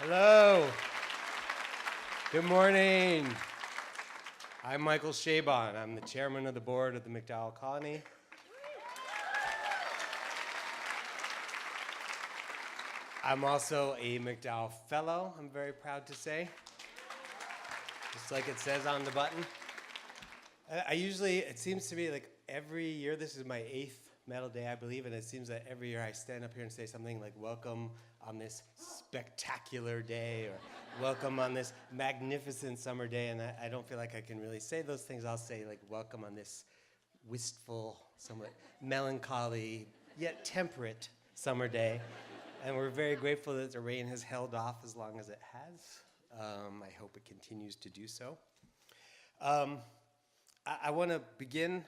Hello. Good morning. I'm Michael Chabon. I'm the chairman of the board of the MacDowell Colony. I'm also a MacDowell Fellow, I'm very proud to say, just like it says on the button. It seems to me like every year, this is my 8th Medal Day, I believe, and it seems that every year I stand up here and say something like, welcome on this spectacular day, or welcome on this magnificent summer day, and I don't feel like I can really say those things. I'll say like, welcome on this wistful, somewhat melancholy, yet temperate summer day. And we're very grateful that the rain has held off as long as it has. I hope it continues to do so. I want to begin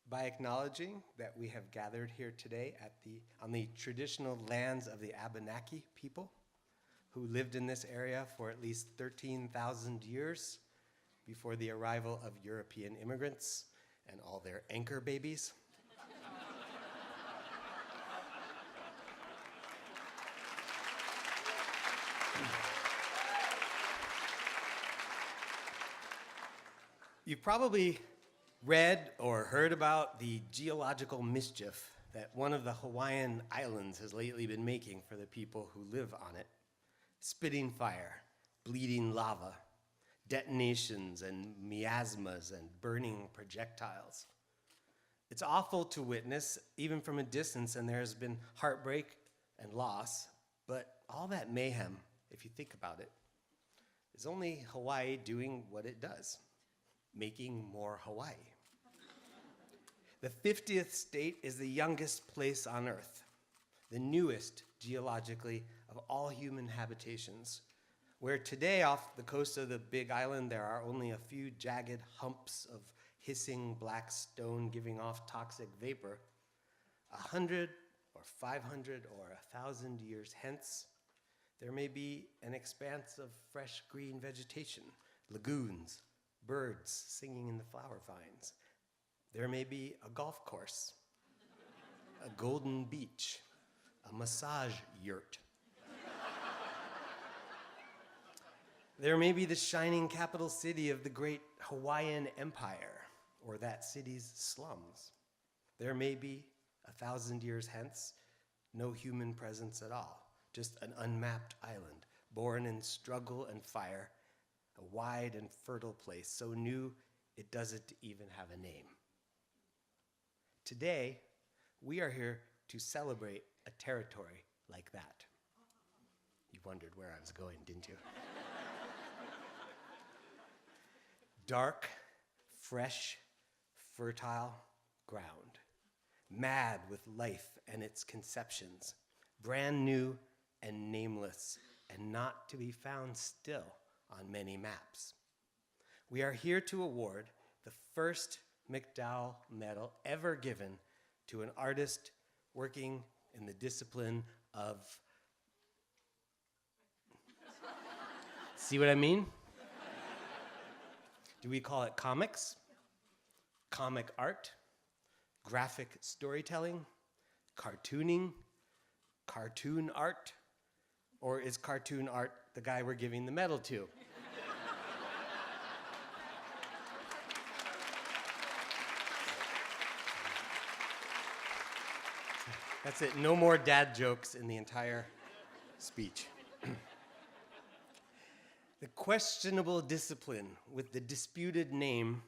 by acknowledging that we have gathered here today on the traditional lands of the Abenaki people who lived in this area for at least 13,000 years before the arrival of European immigrants and all their anchor babies. You've probably read or heard about the geological mischief that one of the Hawaiian islands has lately been making for the people who live on it. Spitting fire, bleeding lava, detonations and miasmas and burning projectiles. It's awful to witness, even from a distance, and there has been heartbreak and loss, but all that mayhem, if you think about it, is only Hawaii doing what it does, making more Hawaii. The 50th state is the youngest place on Earth, the newest geologically of all human habitations, where today off the coast of the Big Island there are only a few jagged humps of hissing black stone giving off toxic vapor. 100 or 500 or 1,000 years hence, there may be an expanse of fresh green vegetation, lagoons, birds singing in the flower vines. There may be a golf course, a golden beach, a massage yurt. There may be the shining capital city of the great Hawaiian Empire, or that city's slums. There may be, 1,000 years hence, no human presence at all, just an unmapped island, born in struggle and fire, a wide and fertile place, so new it doesn't even have a name. Today, we are here to celebrate a territory like that. You wondered where I was going, didn't you? Dark, fresh, fertile ground, mad with life and its conceptions, brand new and nameless, and not to be found still on many maps. We are here to award the first MacDowell Medal ever given to an artist working in the discipline of, see what I mean? Do we call it comics, comic art, graphic storytelling, cartooning, cartoon art, or is cartoon art the guy we're giving the medal to? That's it, no more dad jokes in the entire speech. The questionable discipline with the disputed name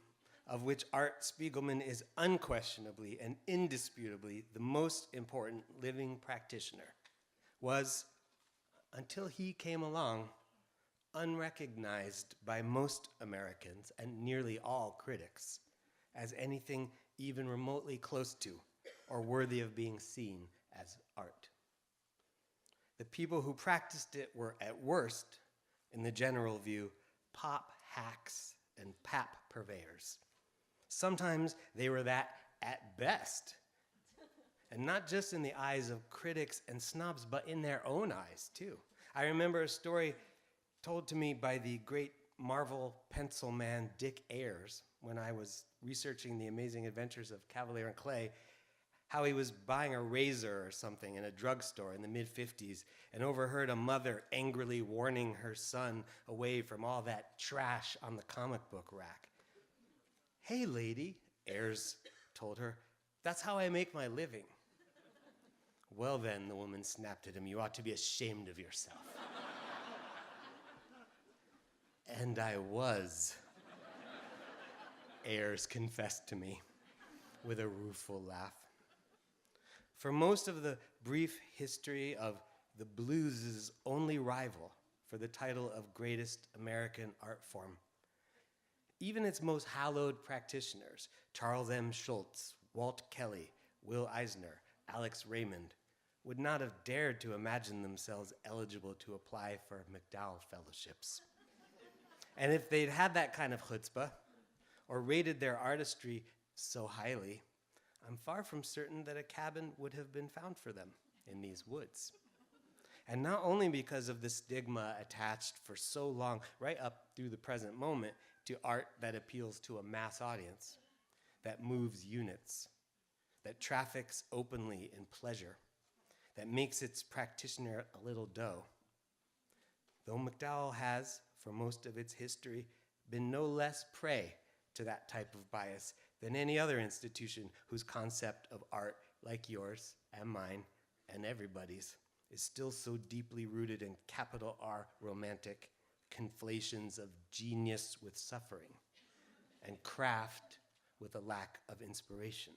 of which Art Spiegelman is unquestionably and indisputably the most important living practitioner was, until he came along, unrecognized by most Americans and nearly all critics as anything even remotely close to or worthy of being seen as art. The people who practiced it were, at worst, in the general view, pop hacks and pap purveyors. Sometimes they were that at best. And not just in the eyes of critics and snobs, but in their own eyes, too. I remember a story told to me by the great Marvel pencil man Dick Ayers when I was researching the amazing adventures of Cavalier and Clay, how he was buying a razor or something in a drugstore in the mid-50s and overheard a mother angrily warning her son away from all that trash on the comic book rack. "Hey, lady," Ayers told her, "that's how I make my living." "Well then," the woman snapped at him, "you ought to be ashamed of yourself." "And I was," Ayers confessed to me with a rueful laugh. For most of the brief history of the blues' only rival for the title of greatest American art form, even its most hallowed practitioners, Charles M. Schulz, Walt Kelly, Will Eisner, Alex Raymond, would not have dared to imagine themselves eligible to apply for MacDowell fellowships. And if they'd had that kind of chutzpah, or rated their artistry so highly, I'm far from certain that a cabin would have been found for them in these woods. And not only because of the stigma attached for so long, right up through the present moment, to art that appeals to a mass audience, that moves units, that traffics openly in pleasure, that makes its practitioner a little dough. Though MacDowell has, for most of its history, been no less prey to that type of bias than any other institution whose concept of art, like yours and mine and everybody's, is still so deeply rooted in capital R romantic conflations of genius with suffering and craft with a lack of inspiration.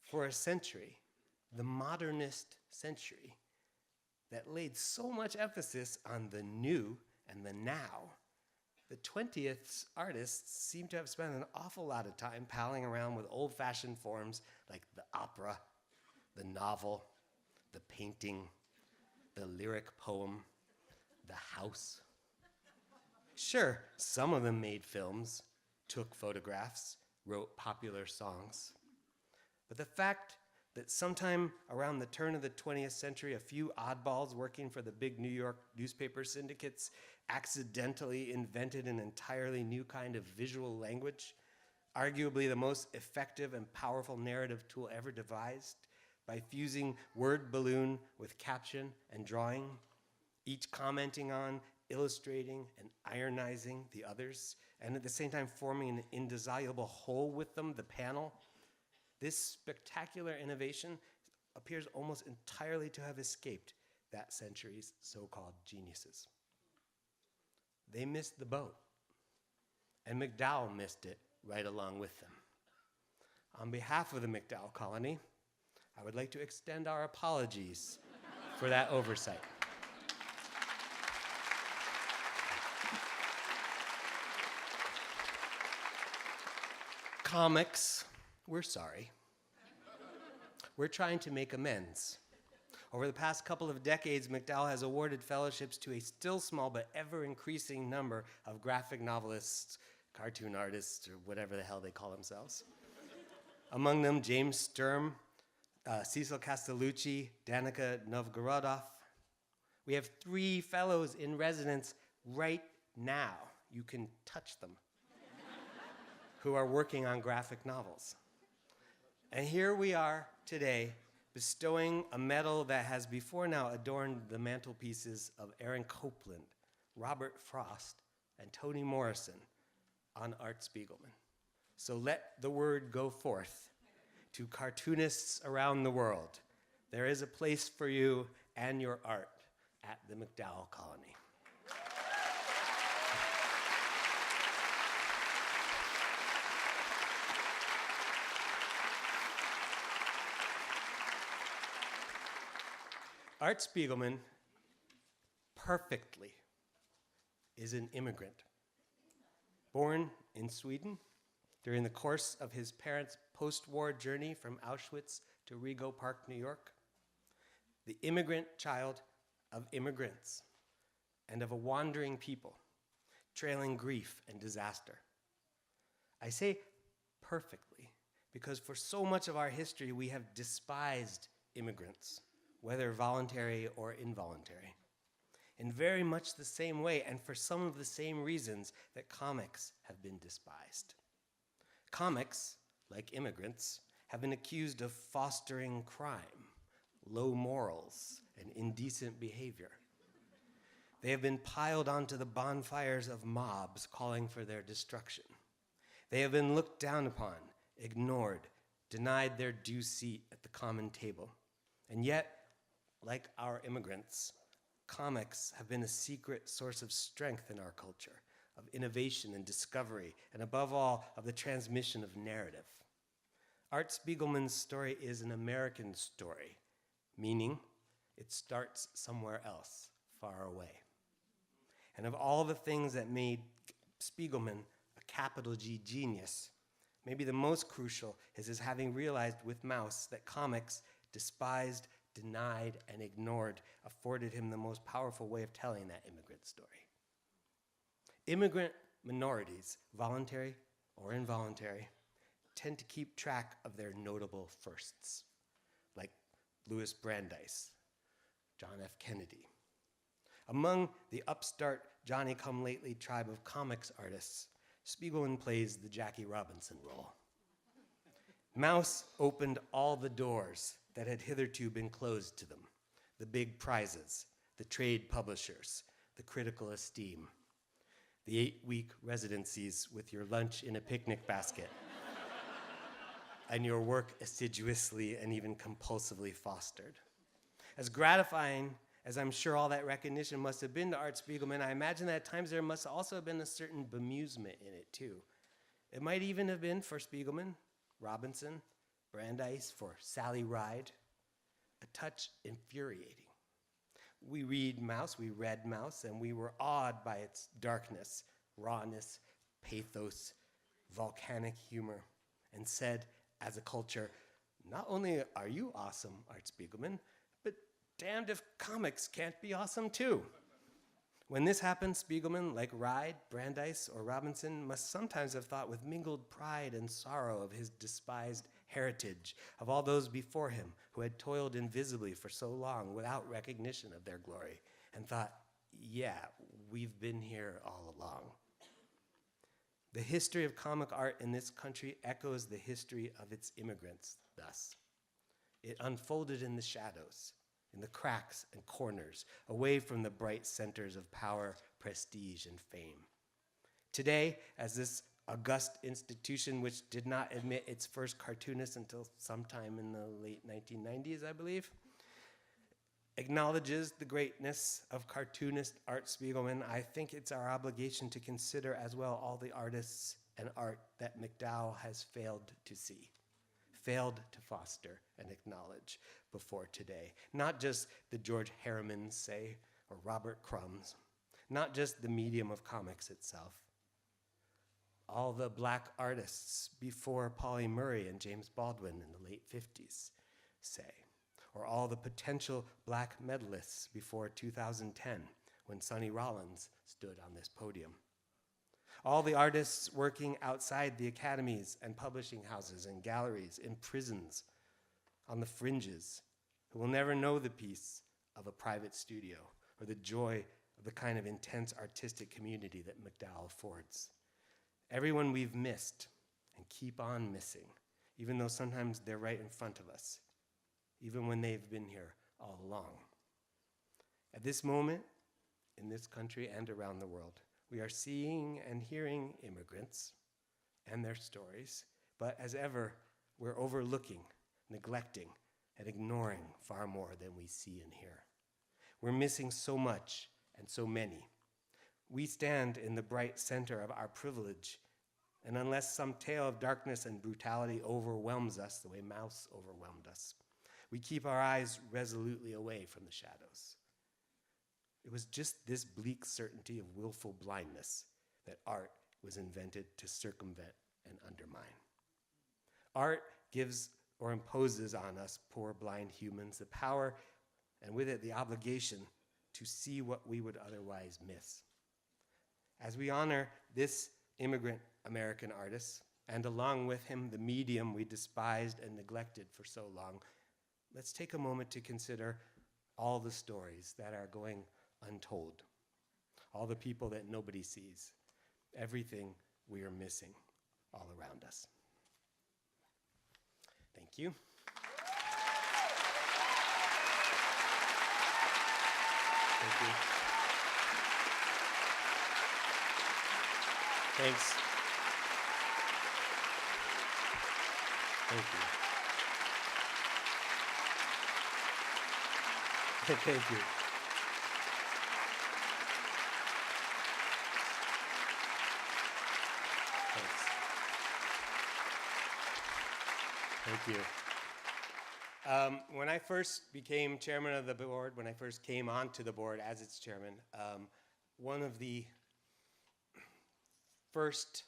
For a century, the modernist century that laid so much emphasis on the new and the now, the 20th artists seem to have spent an awful lot of time palling around with old-fashioned forms like the opera, the novel, the painting, the lyric poem, the house. Sure, some of them made films, took photographs, wrote popular songs. But the fact that sometime around the turn of the 20th century, a few oddballs working for the big New York newspaper syndicates accidentally invented an entirely new kind of visual language, arguably the most effective and powerful narrative tool ever devised, by fusing word balloon with caption and drawing, each commenting on, illustrating, and ironizing the others, and at the same time forming an indissoluble whole with them, the panel. This spectacular innovation appears almost entirely to have escaped that century's so-called geniuses. They missed the boat, and MacDowell missed it right along with them. On behalf of the MacDowell colony, I would like to extend our apologies for that oversight. Comics, we're sorry. We're trying to make amends. Over the past couple of decades, MacDowell has awarded fellowships to a still small but ever-increasing number of graphic novelists, cartoon artists, or whatever the hell they call themselves. Among them, James Sturm, Cecil Castellucci, Danica Novgorodov. We have 3 fellows in residence right now. You can touch them. Who are working on graphic novels. And here we are today, bestowing a medal that has before now adorned the mantelpieces of Aaron Copland, Robert Frost, and Toni Morrison on Art Spiegelman. So let the word go forth to cartoonists around the world. There is a place for you and your art at the MacDowell Colony. Art Spiegelman perfectly is an immigrant. Born in Sweden during the course of his parents' post-war journey from Auschwitz to Rego Park, New York, the immigrant child of immigrants and of a wandering people, trailing grief and disaster. I say perfectly because for so much of our history we have despised immigrants, whether voluntary or involuntary, in very much the same way and for some of the same reasons that comics have been despised. Comics, like immigrants, have been accused of fostering crime, low morals, and indecent behavior. They have been piled onto the bonfires of mobs calling for their destruction. They have been looked down upon, ignored, denied their due seat at the common table. And yet, like our immigrants, comics have been a secret source of strength in our culture, of innovation and discovery, and above all, of the transmission of narrative. Art Spiegelman's story is an American story, meaning it starts somewhere else, far away. And of all the things that made Spiegelman a capital G genius, maybe the most crucial is his having realized with Maus that comics, despised, denied, and ignored, afforded him the most powerful way of telling that immigrant story. Immigrant minorities, voluntary or involuntary, tend to keep track of their notable firsts, like Louis Brandeis, John F. Kennedy. Among the upstart Johnny-come-lately tribe of comics artists, Spiegelman plays the Jackie Robinson role. Maus opened all the doors that had hitherto been closed to them, the big prizes, the trade publishers, the critical esteem, the 8-week residencies with your lunch in a picnic basket, and your work assiduously and even compulsively fostered. As gratifying as I'm sure all that recognition must have been to Art Spiegelman, I imagine that at times there must also have been a certain bemusement in it too. It might even have been for Spiegelman, Robinson, Brandeis, for Sally Ride, a touch infuriating. We read Maus, we read Maus, and we were awed by its darkness, rawness, pathos, volcanic humor, and said, as a culture, not only are you awesome, Art Spiegelman, but damned if comics can't be awesome too. When this happened, Spiegelman, like Ride, Brandeis, or Robinson, must sometimes have thought with mingled pride and sorrow of his despised heritage, of all those before him who had toiled invisibly for so long without recognition of their glory, and thought, yeah, we've been here all along. The history of comic art in this country echoes the history of its immigrants thus. It unfolded in the shadows, in the cracks and corners, away from the bright centers of power, prestige, and fame. Today, as this august institution, which did not admit its first cartoonist until sometime in the late 1990s, I believe, acknowledges the greatness of cartoonist Art Spiegelman, I think it's our obligation to consider as well all the artists and art that MacDowell has failed to see, failed to foster and acknowledge before today. Not just the George Harrimans, say, or Robert Crumbs, not just the medium of comics itself. All the black artists before Pauli Murray and James Baldwin in the late 50s, say, or all the potential black medalists before 2010 when Sonny Rollins stood on this podium. All the artists working outside the academies and publishing houses and galleries, in prisons, on the fringes, who will never know the peace of a private studio or the joy of the kind of intense artistic community that MacDowell affords. Everyone we've missed and keep on missing, even though sometimes they're right in front of us, even when they've been here all along. At this moment, in this country and around the world, we are seeing and hearing immigrants and their stories, but as ever, we're overlooking, neglecting, and ignoring far more than we see and hear. We're missing so much and so many. We stand in the bright center of our privilege, and unless some tale of darkness and brutality overwhelms us the way Maus overwhelmed us, we keep our eyes resolutely away from the shadows. It was just this bleak certainty of willful blindness that art was invented to circumvent and undermine. Art gives or imposes on us, poor blind humans, the power and with it the obligation to see what we would otherwise miss. As we honor this immigrant American artist, and along with him the medium we despised and neglected for so long, let's take a moment to consider all the stories that are going untold, all the people that nobody sees, everything we are missing all around us. Thank you. Thank you. Thanks. Thank you. Thank you. Thanks. Thank you. When I first became chairman of the board, when I first came onto the board as its chairman, one of the first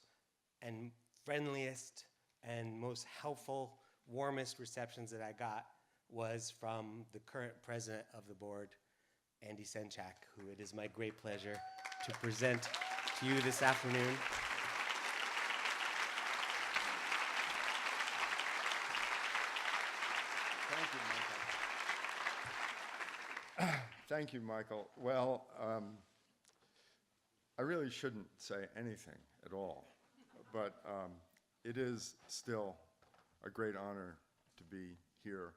and friendliest and most helpful, warmest receptions that I got was from the current president of the board, Andy Senchak, who it is my great pleasure to present to you this afternoon. Thank you, Michael. Thank you, Michael. Well, I really shouldn't say anything at all, but it is still a great honor to be here,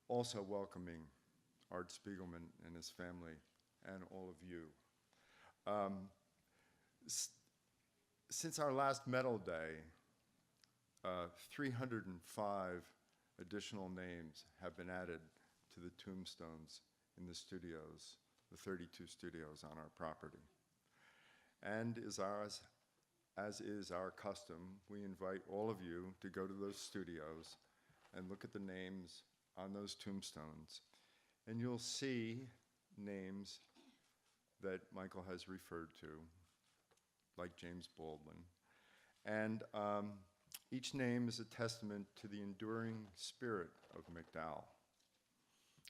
also welcoming Art Spiegelman and his family and all of you. Since our last medal day, 305 additional names have been added to the tombstones in the studios, the 32 studios on our property. And as is our custom, we invite all of you to go to those studios and look at the names on those tombstones. And you'll see names that Michael has referred to, like James Baldwin. And each name is a testament to the enduring spirit of MacDowell,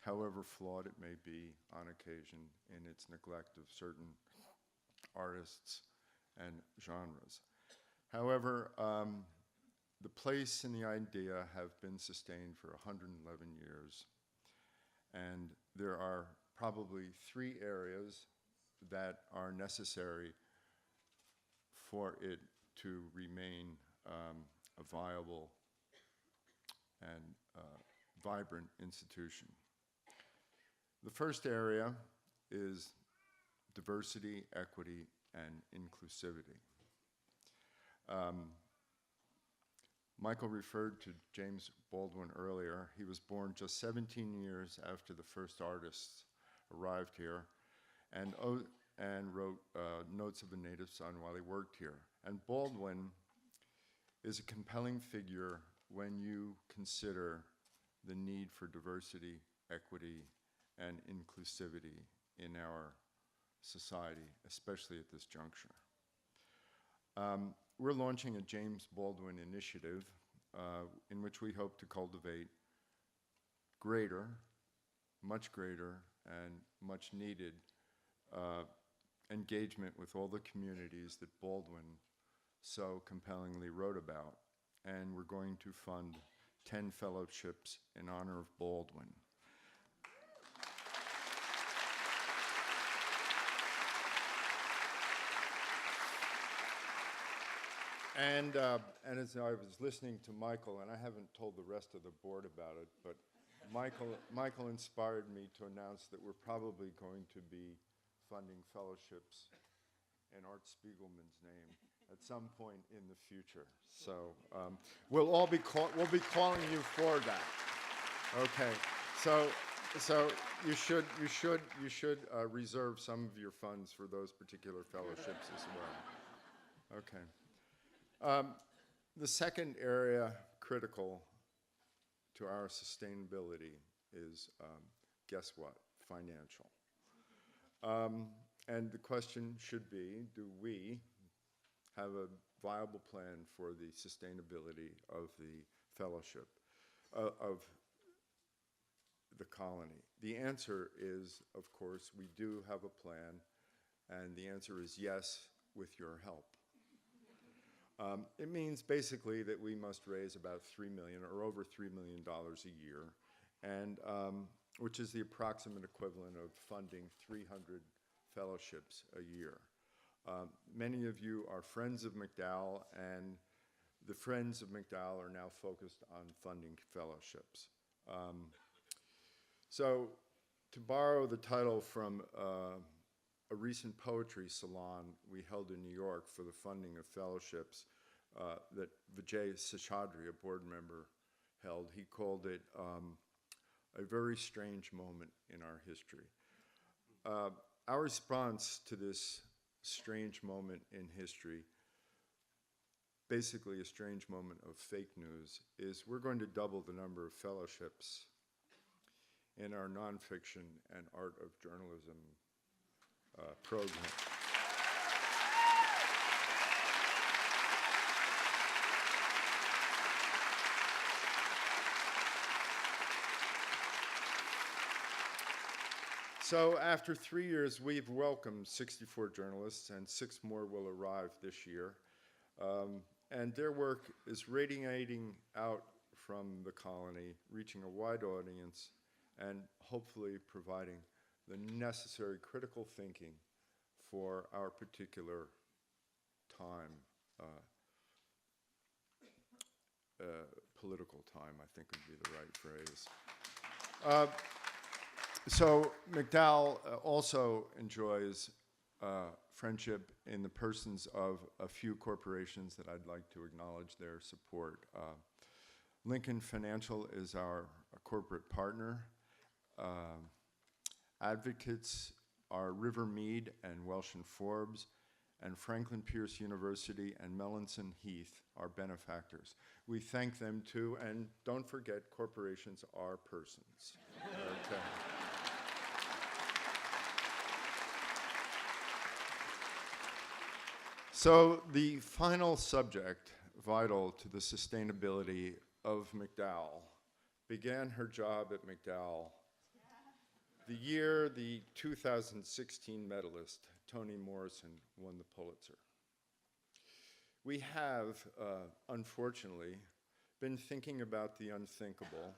however flawed it may be on occasion in its neglect of certain artists and genres. However, the place and the idea have been sustained for 111 years, and there are probably 3 areas that are necessary for it to remain a viable and vibrant institution. The first area is diversity, equity, and inclusivity. Michael referred to James Baldwin earlier. He was born just 17 years after the first artists arrived here and wrote Notes of a Native Son while he worked here. And Baldwin is a compelling figure when you consider the need for diversity, equity, and inclusivity in our society, especially at this juncture. We're launching a James Baldwin initiative in which we hope to cultivate greater, much greater, and much needed engagement with all the communities that Baldwin so compellingly wrote about. And we're going to fund 10 fellowships in honor of Baldwin. And as I was listening to Michael, and I haven't told the rest of the board about it, but Michael inspired me to announce that we're probably going to be funding fellowships in Art Spiegelman's name at some point in the future. So we'll be calling you for that. Okay. So you should reserve some of your funds for those particular fellowships as well. Okay. The second area critical to our sustainability is, guess what? Financial. And the question should be, do we have a viable plan for the sustainability of the fellowship, of the colony? The answer is, of course, we do have a plan, and the answer is yes, with your help. It means basically that we must raise about $3 million or over $3 million a year, and which is the approximate equivalent of funding 300 fellowships a year. Many of you are friends of MacDowell, and the Friends of MacDowell are now focused on funding fellowships. So to borrow the title from a recent poetry salon we held in New York for the funding of fellowships that Vijay Seshadri, a board member, held, he called it a very strange moment in our history. Our response to this strange moment in history, basically a strange moment of fake news, is we're going to double the number of fellowships in our nonfiction and art of journalism program. So after 3 years, we've welcomed 64 journalists, and 6 more will arrive this year. And their work is radiating out from the colony, reaching a wide audience, and hopefully providing the necessary critical thinking for our particular time, political time, I think would be the right phrase. So MacDowell also enjoys friendship in the persons of a few corporations that I'd like to acknowledge their support. Lincoln Financial is our corporate partner. Advocates are River Mead and Welsh and Forbes, and Franklin Pierce University and Melanson Heath are benefactors. We thank them too, and don't forget, corporations are persons. Okay. So the final subject, vital to the sustainability of MacDowell, began her job at MacDowell the year the 2016 medalist, Toni Morrison, won the Pulitzer. We have, unfortunately, been thinking about the unthinkable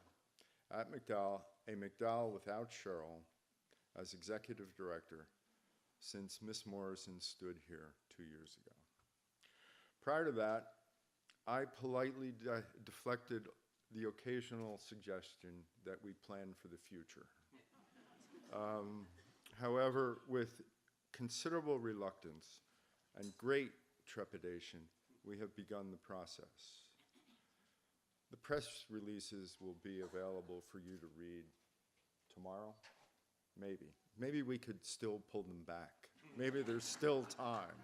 at MacDowell, a MacDowell without Cheryl as executive director since Miss Morrison stood here 2 years ago. Prior to that, I politely deflected the occasional suggestion that we plan for the future. However, with considerable reluctance and great trepidation, we have begun the process. The press releases will be available for you to read tomorrow. Maybe. Maybe we could still pull them back. Maybe there's still time.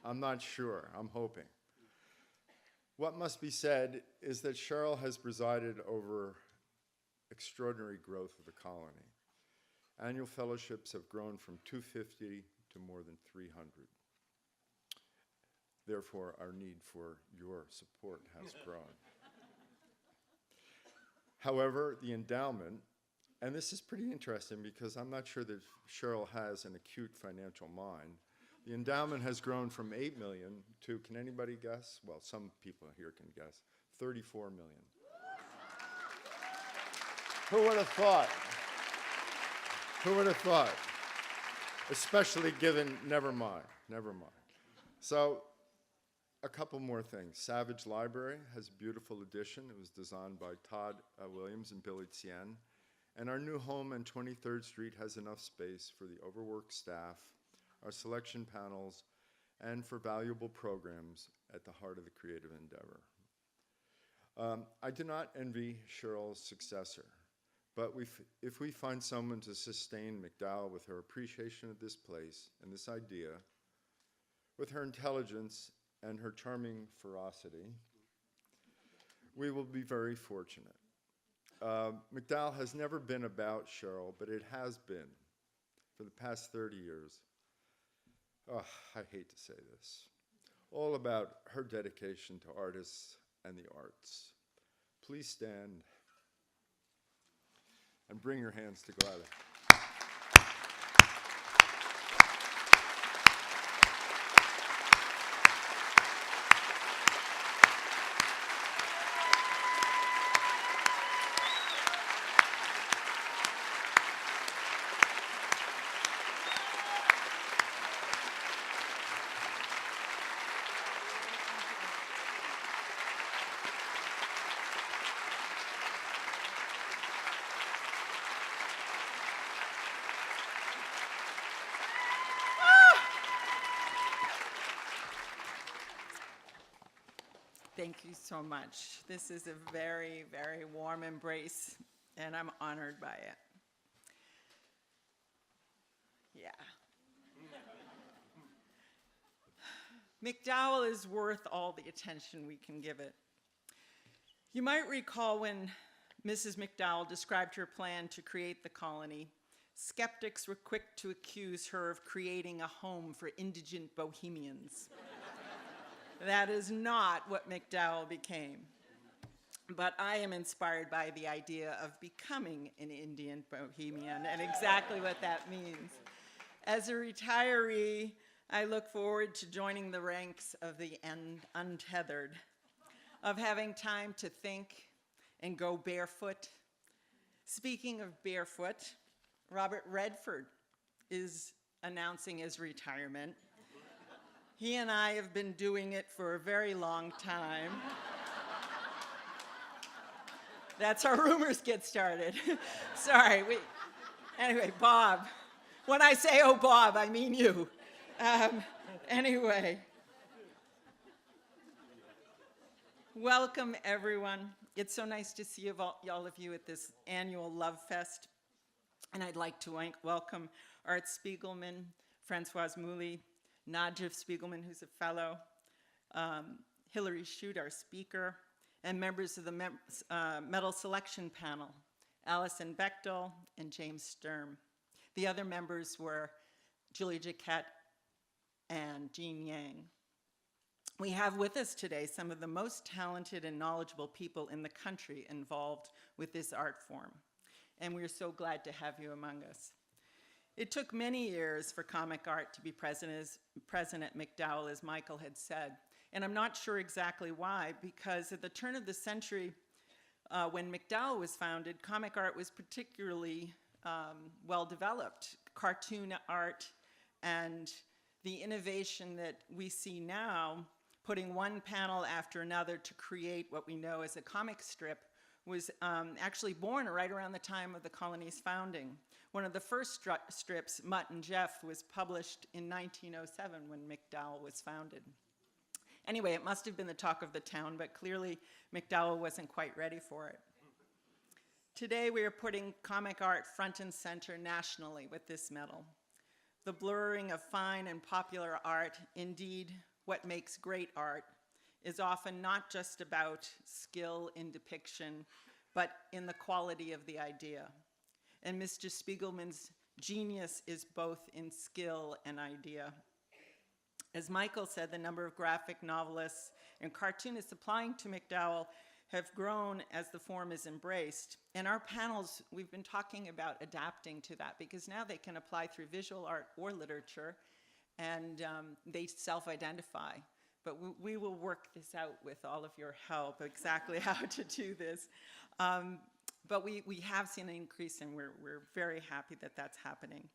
I'm not sure. I'm hoping. What must be said is that Cheryl has presided over extraordinary growth of the colony. Annual fellowships have grown from 250 to more than 300. Therefore, our need for your support has grown. However, the endowment, and this is pretty interesting because I'm not sure that Cheryl has an acute financial mind. The endowment has grown from 8 million to, can anybody guess? Well, some people here can guess, 34 million. Who would have thought? Who would have thought? Especially given, never mind. So, a couple more things. Savage Library has a beautiful addition. It was designed by Todd Williams and Billy Tsien. And our new home on 23rd Street has enough space for the overworked staff, our selection panels, and for valuable programs at the heart of the creative endeavor. I do not envy Cheryl's successor, but if we find someone to sustain MacDowell with her appreciation of this place and this idea, with her intelligence and her charming ferocity, we will be very fortunate. MacDowell has never been about Cheryl, but it has been for the past 30 years. Oh, I hate to say this. All about her dedication to artists and the arts. Please stand and bring your hands together. Thank you so much. This is a very, very warm embrace, and I'm honored by it. Yeah. MacDowell is worth all the attention we can give it. You might recall when Mrs. MacDowell described her plan to create the colony, skeptics were quick to accuse her of creating a home for indigent bohemians. That is not what MacDowell became. But I am inspired by the idea of becoming an Indian bohemian and exactly what that means. As a retiree, I look forward to joining the ranks of the untethered, of having time to think and go barefoot. Speaking of barefoot, Robert Redford is announcing his retirement. He and I have been doing it for a very long time. That's how rumors get started. Sorry. Anyway, Bob. When I say, oh, Bob, I mean you. Anyway. Welcome, everyone. It's so nice to see all of you at this annual Love Fest. And I'd like to welcome Art Spiegelman, Francoise Mouly, Najib Spiegelman, who's a fellow, Hillary Chute, our speaker, and members of the medal selection panel, Alison Bechdel and James Sturm. The other members were Julia Jaquette and Jean Yang. We have with us today some of the most talented and knowledgeable people in the country involved with this art form, and we're so glad to have you among us. It took many years for comic art to be present at MacDowell, as Michael had said, and I'm not sure exactly why, because at the turn of the century, when MacDowell was founded, comic art was particularly well developed. Cartoon art and the innovation that we see now, putting one panel after another to create what we know as a comic strip, was actually born right around the time of the colony's founding. One of the first strips, Mutt and Jeff, was published in 1907 when MacDowell was founded. Anyway, it must have been the talk of the town, but clearly MacDowell wasn't quite ready for it. Today we are putting comic art front and center nationally with this medal. The blurring of fine and popular art, indeed what makes great art, is often not just about skill in depiction, but in the quality of the idea. And Mr. Spiegelman's genius is both in skill and idea. As Michael said, the number of graphic novelists and cartoonists applying to MacDowell have grown as the form is embraced. In our panels, we've been talking about adapting to that because now they can apply through visual art or literature, and they self-identify. But we will work this out with all of your help, exactly how to do this. But we have seen an increase, and we're very happy that that's happening.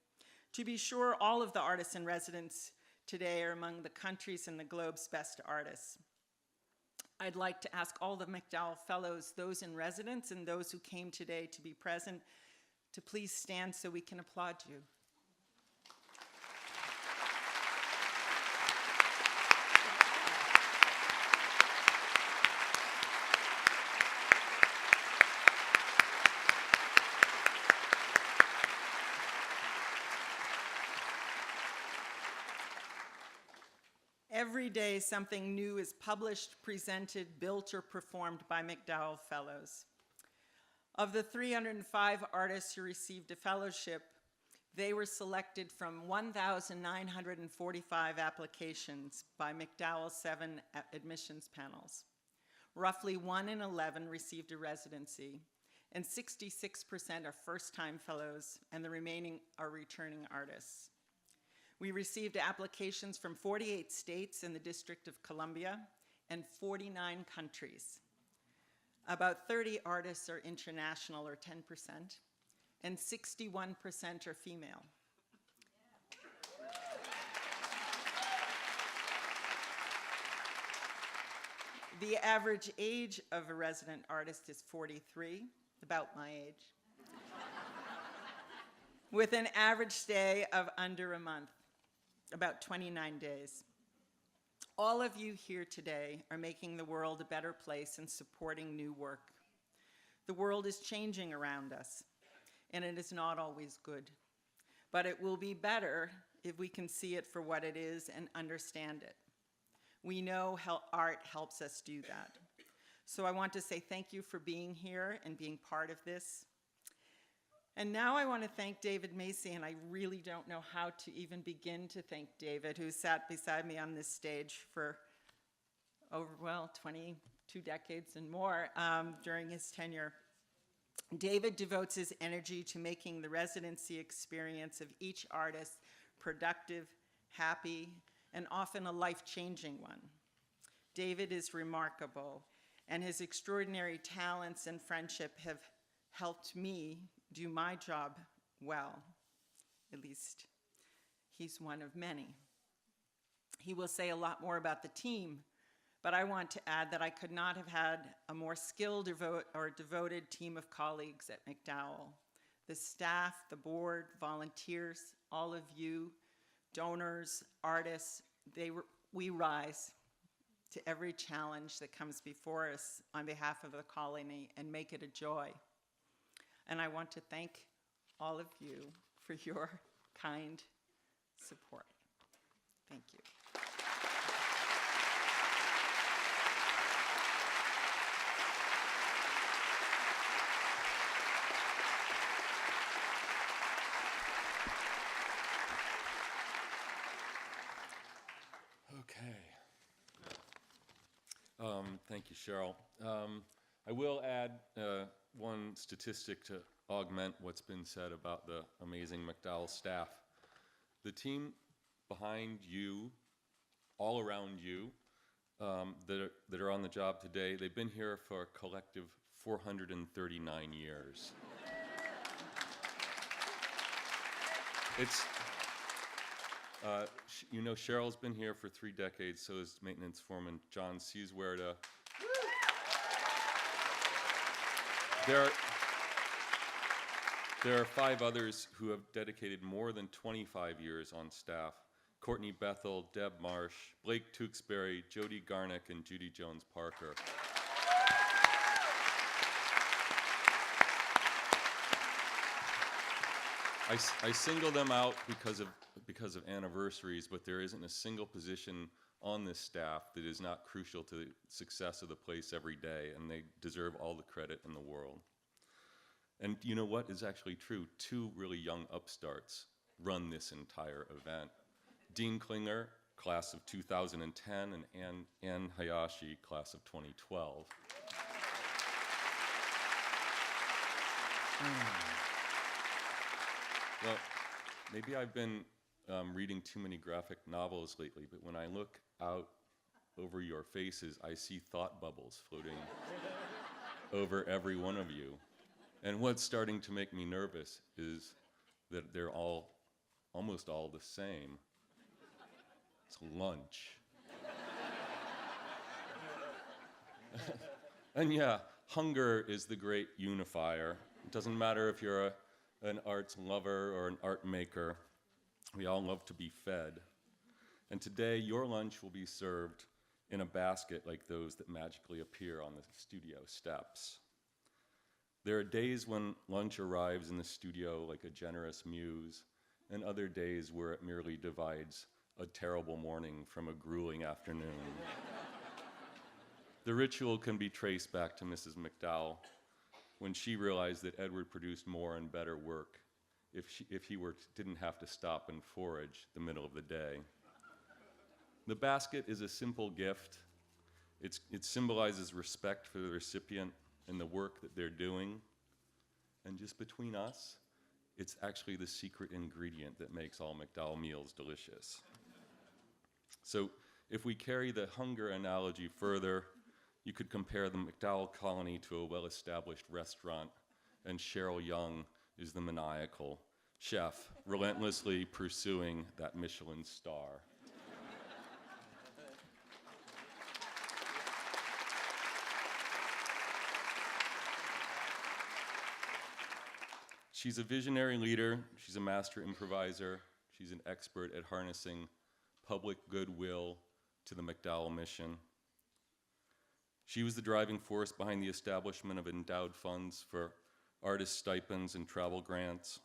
To be sure, all of the artists in residence today are among the country's and the globe's best artists. I'd like to ask all the MacDowell Fellows, those in residence and those who came today to be present, to please stand so we can applaud you. Every day, something new is published, presented, built, or performed by MacDowell Fellows. Of the 305 artists who received a fellowship, they were selected from 1,945 applications by MacDowell's 7 admissions panels. Roughly 1 in 11 received a residency, and 66% are first-time fellows, and the remaining are returning artists. We received applications from 48 states in the District of Columbia and 49 countries. About 30 artists are international, or 10%, and 61% are female. The average age of a resident artist is 43, about my age, with an average stay of under a month, about 29 days. All of you here today are making the world a better place and supporting new work. The world is changing around us, and it is not always good. But it will be better if we can see it for what it is and understand it. We know how art helps us do that. So I want to say thank you for being here and being part of this. And now I want to thank David Macy, and I really don't know how to even begin to thank David, who sat beside me on this stage for over, 22 decades and more during his tenure. David devotes his energy to making the residency experience of each artist productive, happy, and often a life-changing one. David is remarkable, and his extraordinary talents and friendship have helped me do my job well. At least he's one of many. He will say a lot more about the team, but I want to add that I could not have had a more skilled or devoted team of colleagues at MacDowell. The staff, the board, volunteers, all of you, donors, artists, we rise to every challenge that comes before us on behalf of the colony and make it a joy. And I want to thank all of you for your kind support. Thank you. Okay. Thank you, Cheryl. I will add one statistic to augment what's been said about the amazing MacDowell staff. The team behind you, all around you, that are on the job today, they've been here for a collective 439 years. It's, you know, Cheryl's been here for 3 decades, so is maintenance foreman John Seaswerda. There are 5 others who have dedicated more than 25 years on staff. Courtney Bethel, Deb Marsh, Blake Tewksbury, Jody Garnick, and Judy Jones-Parker. I single them out because of anniversaries, but there isn't a single position on this staff that is not crucial to the success of the place every day, and they deserve all the credit in the world. And you know what is actually true? 2 really young upstarts run this entire event. Dean Klinger, class of 2010, and Ann Hayashi, class of 2012. Well, maybe I've been reading too many graphic novels lately, but when I look out over your faces, I see thought bubbles floating over every one of you. And what's starting to make me nervous is that they're almost all the same. It's lunch. And yeah, hunger is the great unifier. It doesn't matter if you're an arts lover or an art maker. We all love to be fed. And today, your lunch will be served in a basket like those that magically appear on the studio steps. There are days when lunch arrives in the studio like a generous muse, and other days where it merely divides a terrible morning from a grueling afternoon. The ritual can be traced back to Mrs. MacDowell, when she realized that Edward produced more and better work if he didn't have to stop and forage the middle of the day. The basket is a simple gift. It symbolizes respect for the recipient and the work that they're doing. And just between us, it's actually the secret ingredient that makes all MacDowell meals delicious. So if we carry the hunger analogy further, you could compare the MacDowell colony to a well-established restaurant, and Cheryl Young is the maniacal chef, relentlessly pursuing that Michelin star. She's a visionary leader, she's a master improviser, she's an expert at harnessing public goodwill to the MacDowell mission. She was the driving force behind the establishment of endowed funds for artist stipends and travel grants.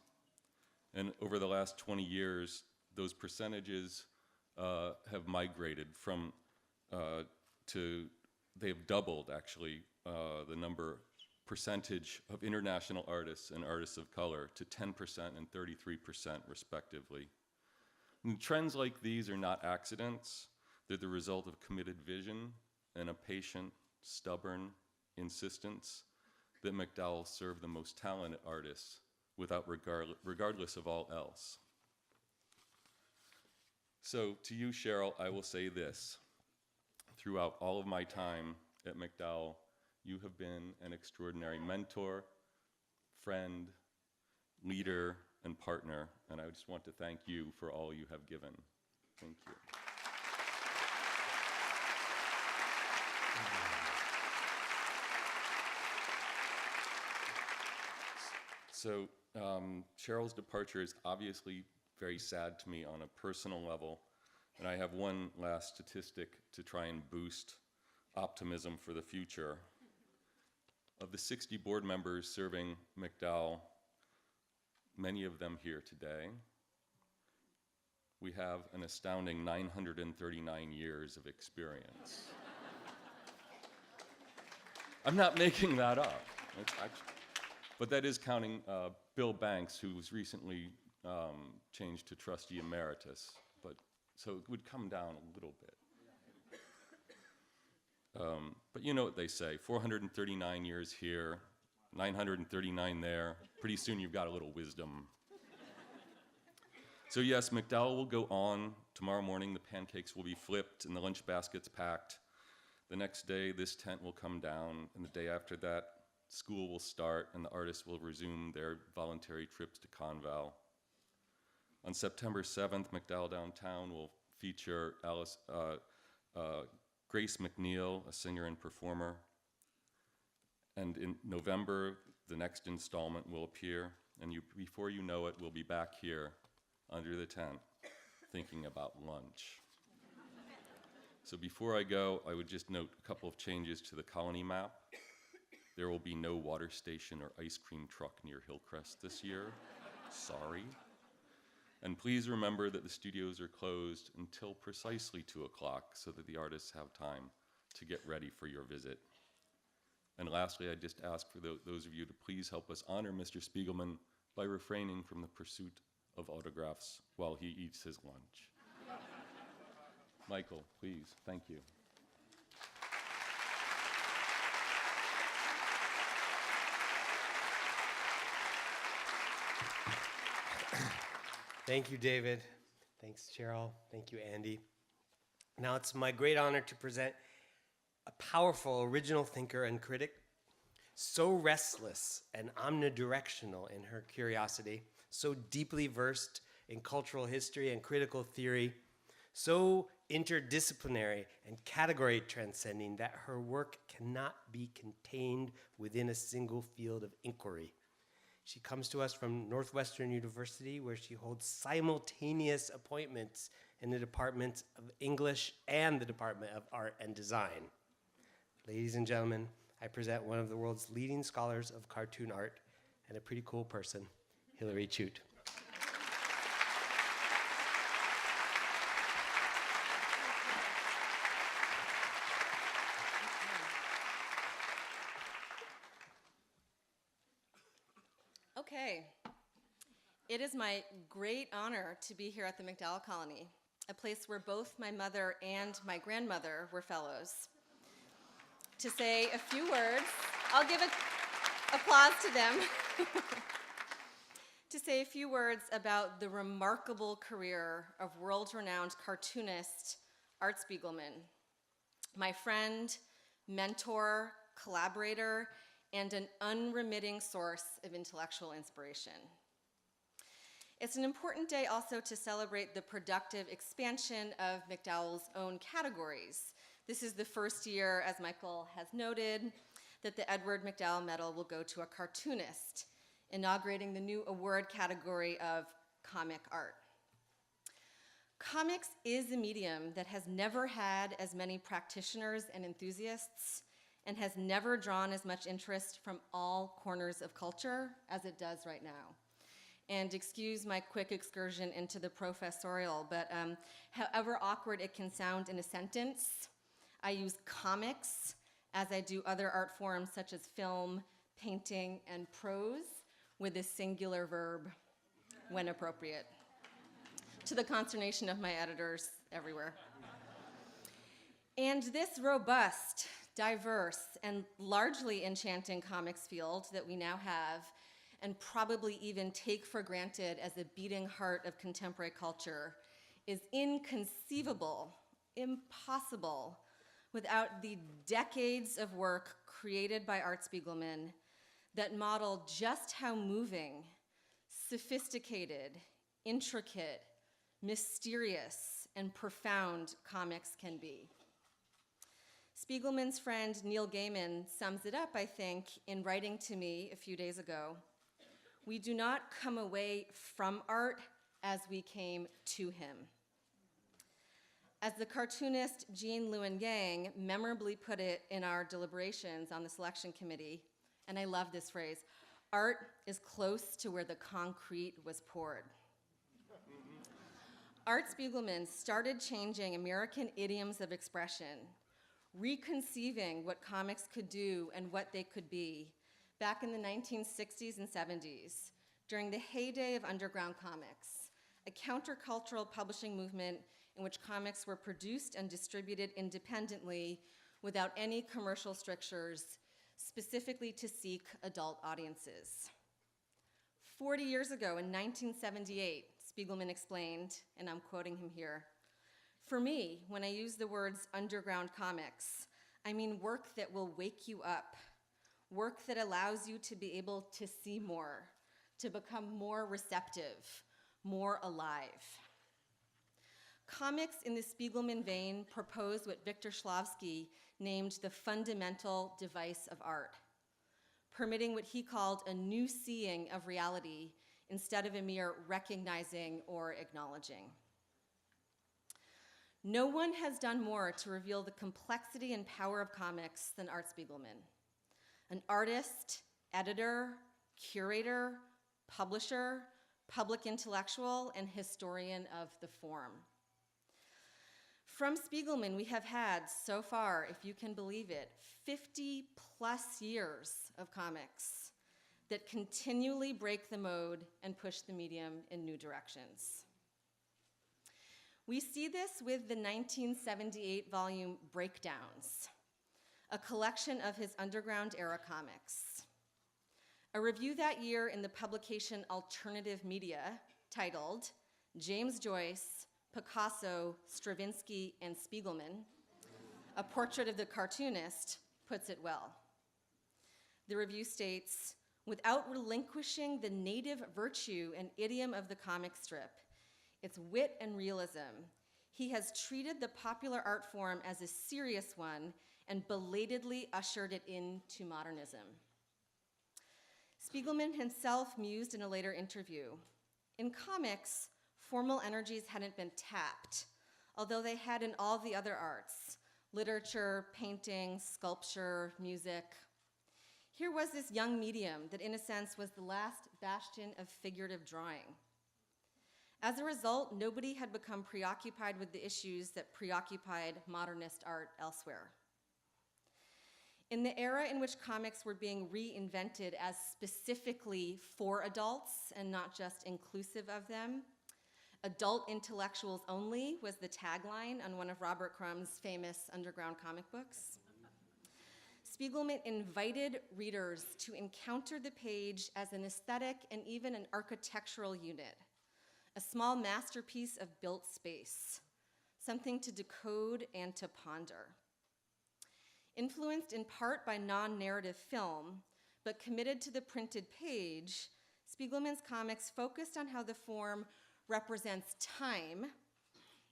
And over the last 20 years, those percentages have migrated from, they have doubled actually, the percentage of international artists and artists of color to 10% and 33% respectively. And trends like these are not accidents. They're the result of committed vision and a patient, stubborn insistence that MacDowell serve the most talented artists without regardless of all else. So to you, Cheryl, I will say this. Throughout all of my time at MacDowell, you have been an extraordinary mentor, friend, leader, and partner, and I just want to thank you for all you have given. Thank you. So Cheryl's departure is obviously very sad to me on a personal level, and I have one last statistic to try and boost optimism for the future. Of the 60 board members serving MacDowell, many of them here today, we have an astounding 939 years of experience. I'm not making that up. But that is counting Bill Banks, who was recently changed to trustee emeritus. So it would come down a little bit. But you know what they say, 439 years here, 939 there. Pretty soon you've got a little wisdom. So yes, MacDowell will go on. Tomorrow morning the pancakes will be flipped and the lunch baskets packed. The next day this tent will come down, and the day after that school will start and the artists will resume their voluntary trips to Conval. On September 7th, MacDowell Downtown will feature Grace McNeil, a singer and performer. And in November, the next installment will appear, and before you know it, we'll be back here under the tent thinking about lunch. So before I go, I would just note a couple of changes to the colony map. There will be no water station or ice cream truck near Hillcrest this year. Sorry. And please remember that the studios are closed until precisely 2 o'clock so that the artists have time to get ready for your visit. And lastly, I just ask for those of you to please help us honor Mr. Spiegelman by refraining from the pursuit of autographs while he eats his lunch. Michael, please, thank you. Thank you, David. Thanks, Cheryl. Thank you, Andy. Now it's my great honor to present a powerful original thinker and critic, so restless and omnidirectional in her curiosity, so deeply versed in cultural history and critical theory, so interdisciplinary and category transcending that her work cannot be contained within a single field of inquiry. She comes to us from Northwestern University, where she holds simultaneous appointments in the Department of English and the Department of Art and Design. Ladies and gentlemen, I present one of the world's leading scholars of cartoon art and a pretty cool person, Hillary Chute. Okay. It is my great honor to be here at the MacDowell Colony, a place where both my mother and my grandmother were fellows. To say a few words, I'll give applause to them. To say a few words about the remarkable career of world-renowned cartoonist Art Spiegelman, my friend, mentor, collaborator, and an unremitting source of intellectual inspiration. It's an important day also to celebrate the productive expansion of MacDowell's own categories. This is the first year, as Michael has noted, that the Edward MacDowell Medal will go to a cartoonist, inaugurating the new award category of comic art. Comics is a medium that has never had as many practitioners and enthusiasts and has never drawn as much interest from all corners of culture as it does right now. And excuse my quick excursion into the professorial, but however awkward it can sound in a sentence, I use comics as I do other art forms such as film, painting, and prose with a singular verb when appropriate, to the consternation of my editors everywhere. And this robust, diverse, and largely enchanting comics field that we now have, and probably even take for granted as a beating heart of contemporary culture, is inconceivable, impossible, without the decades of work created by Art Spiegelman that model just how moving, sophisticated, intricate, mysterious, and profound comics can be. Spiegelman's friend Neil Gaiman sums it up, I think, in writing to me a few days ago. We do not come away from art as we came to him. As the cartoonist Jean Lewin Gang memorably put it in our deliberations on the selection committee, and I love this phrase, art is close to where the concrete was poured. Art Spiegelman started changing American idioms of expression, reconceiving what comics could do and what they could be back in the 1960s and 70s, during the heyday of underground comics, a countercultural publishing movement in which comics were produced and distributed independently without any commercial strictures, specifically to seek adult audiences. 40 years ago, in 1978, Spiegelman explained, and I'm quoting him here, "For me, when I use the words underground comics, I mean work that will wake you up, work that allows you to be able to see more, to become more receptive, more alive." Comics in the Spiegelman vein propose what Victor Shklovsky named the fundamental device of art, permitting what he called a new seeing of reality instead of a mere recognizing or acknowledging. No one has done more to reveal the complexity and power of comics than Art Spiegelman, an artist, editor, curator, publisher, public intellectual, and historian of the form. From Spiegelman, we have had so far, if you can believe it, 50 plus years of comics that continually break the mode and push the medium in new directions. We see this with the 1978 volume Breakdowns, a collection of his underground era comics. A review that year in the publication Alternative Media titled James Joyce, Picasso, Stravinsky, and Spiegelman, a portrait of the cartoonist, puts it well. The review states, without relinquishing the native virtue and idiom of the comic strip, its wit and realism, he has treated the popular art form as a serious one and belatedly ushered it into modernism. Spiegelman himself mused in a later interview, in comics, formal energies hadn't been tapped, although they had in all the other arts, literature, painting, sculpture, music. Here was this young medium that in a sense was the last bastion of figurative drawing. As a result, nobody had become preoccupied with the issues that preoccupied modernist art elsewhere. In the era in which comics were being reinvented as specifically for adults and not just inclusive of them, adult intellectuals only was the tagline on one of Robert Crumb's famous underground comic books. Spiegelman invited readers to encounter the page as an aesthetic and even an architectural unit, a small masterpiece of built space, something to decode and to ponder. Influenced in part by non-narrative film, but committed to the printed page, Spiegelman's comics focused on how the form represents time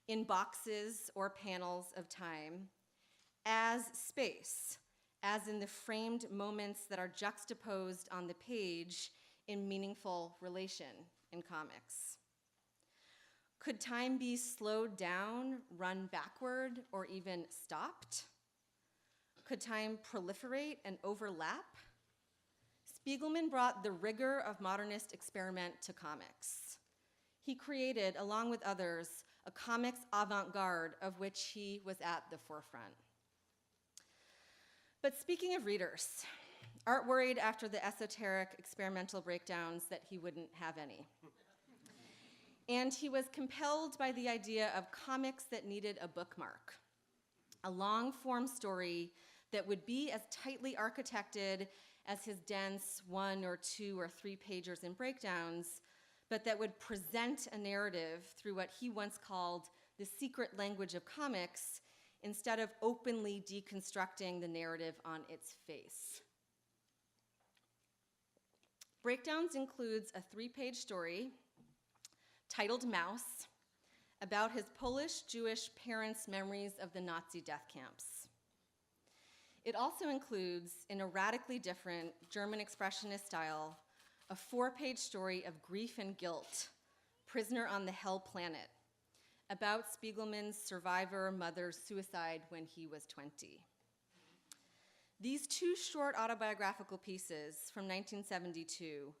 in boxes or panels of time as space, as in the framed moments that are juxtaposed on the page in meaningful relation in comics. Could time be slowed down, run backward, or even stopped? Could time proliferate and overlap? Spiegelman brought the rigor of modernist experiment to comics. He created, along with others, a comics avant-garde of which he was at the forefront. But speaking of readers, Art worried after the esoteric experimental breakdowns that he wouldn't have any. And he was compelled by the idea of comics that needed a bookmark, a long-form story that would be as tightly architected as his dense 1 or 2 or 3 pagers and breakdowns, but that would present a narrative through what he once called the secret language of comics, instead of openly deconstructing the narrative on its face. Breakdowns includes a 3-page story titled Mouse, about his Polish-Jewish parents' memories of the Nazi death camps. It also includes, in a radically different German expressionist style, a 4-page story of grief and guilt, Prisoner on the Hell Planet, about Spiegelman's survivor mother's suicide when he was 20. These 2 short autobiographical pieces from 1972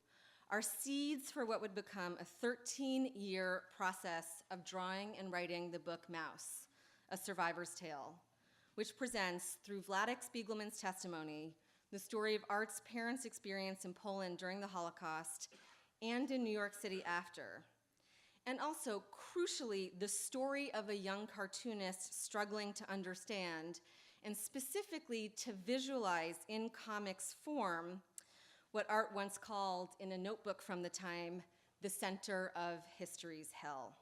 are seeds for what would become a 13-year process of drawing and writing the book Mouse, A Survivor's Tale, which presents, through Wladek Spiegelman's testimony, the story of Art's parents' experience in Poland during the Holocaust and in New York City after, and also, crucially, the story of a young cartoonist struggling to understand, and specifically to visualize in comics form, what Art once called, in a notebook from the time, the center of history's hell.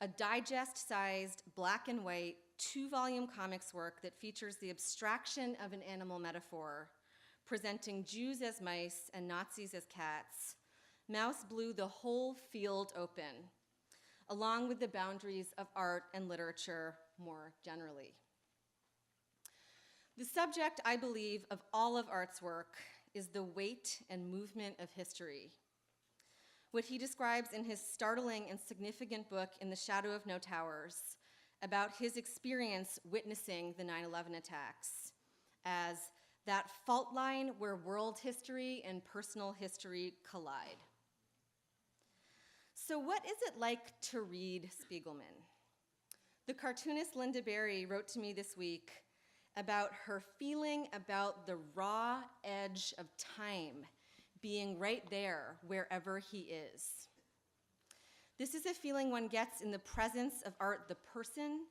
A digest-sized, black and white, 2-volume comics work that features the abstraction of an animal metaphor, presenting Jews as mice and Nazis as cats, Mouse blew the whole field open, along with the boundaries of art and literature more generally. The subject, I believe, of all of Art's work is the weight and movement of history, what he describes in his startling and significant book, In the Shadow of No Towers, about his experience witnessing the 9/11 attacks as that fault line where world history and personal history collide. So what is it like to read Spiegelman? The cartoonist Linda Berry wrote to me this week about her feeling about the raw edge of time being right there wherever he is. This is a feeling one gets in the presence of Art the person,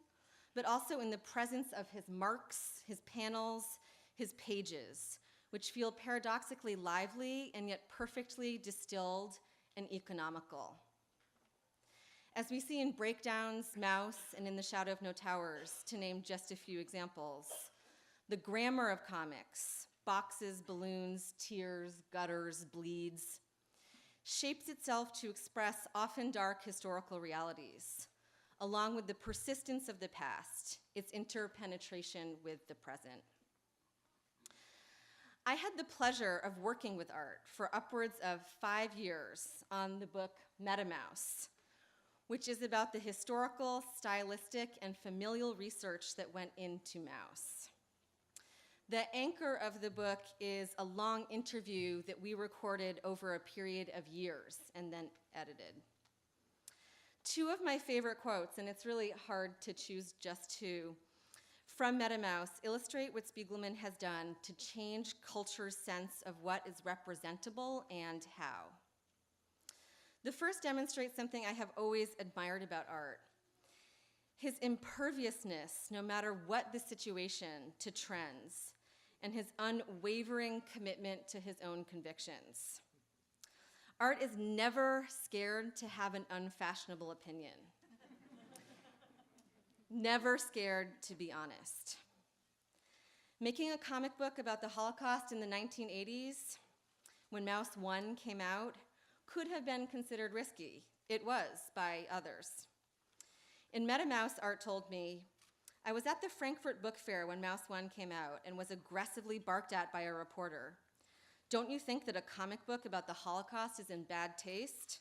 but also in the presence of his marks, his panels, his pages, which feel paradoxically lively and yet perfectly distilled and economical. As we see in Breakdowns, Mouse, and In the Shadow of No Towers, to name just a few examples, the grammar of comics, boxes, balloons, tears, gutters, bleeds, shapes itself to express often dark historical realities, along with the persistence of the past, its interpenetration with the present. I had the pleasure of working with Art for upwards of 5 years on the book MetaMouse, which is about the historical, stylistic, and familial research that went into Mouse. The anchor of the book is a long interview that we recorded over a period of years and then edited. 2 of my favorite quotes, and it's really hard to choose just 2, from MetaMouse illustrate what Spiegelman has done to change culture's sense of what is representable and how. The first demonstrates something I have always admired about Art: his imperviousness, no matter what the situation, to trends, and his unwavering commitment to his own convictions. Art is never scared to have an unfashionable opinion. Never scared to be honest. Making a comic book about the Holocaust in the 1980s, when Mouse 1 came out, could have been considered risky. It was by others. In MetaMouse, Art told me, "I was at the Frankfurt Book Fair when Mouse 1 came out and was aggressively barked at by a reporter. Don't you think that a comic book about the Holocaust is in bad taste?"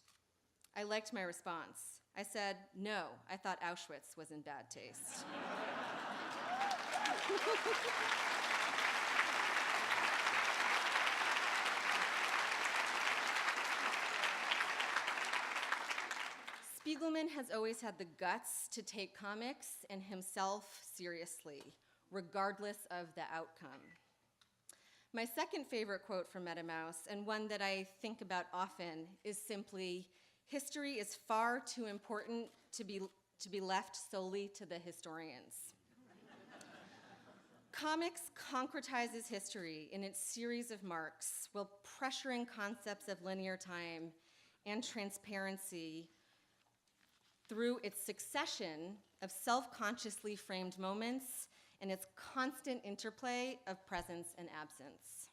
I liked my response. I said, no, I thought Auschwitz was in bad taste. Spiegelman has always had the guts to take comics and himself seriously, regardless of the outcome. My second favorite quote from MetaMouse, and one that I think about often, is simply, "History is far too important to be left solely to the historians." Comics concretizes history in its series of marks while pressuring concepts of linear time and transparency through its succession of self-consciously framed moments and its constant interplay of presence and absence.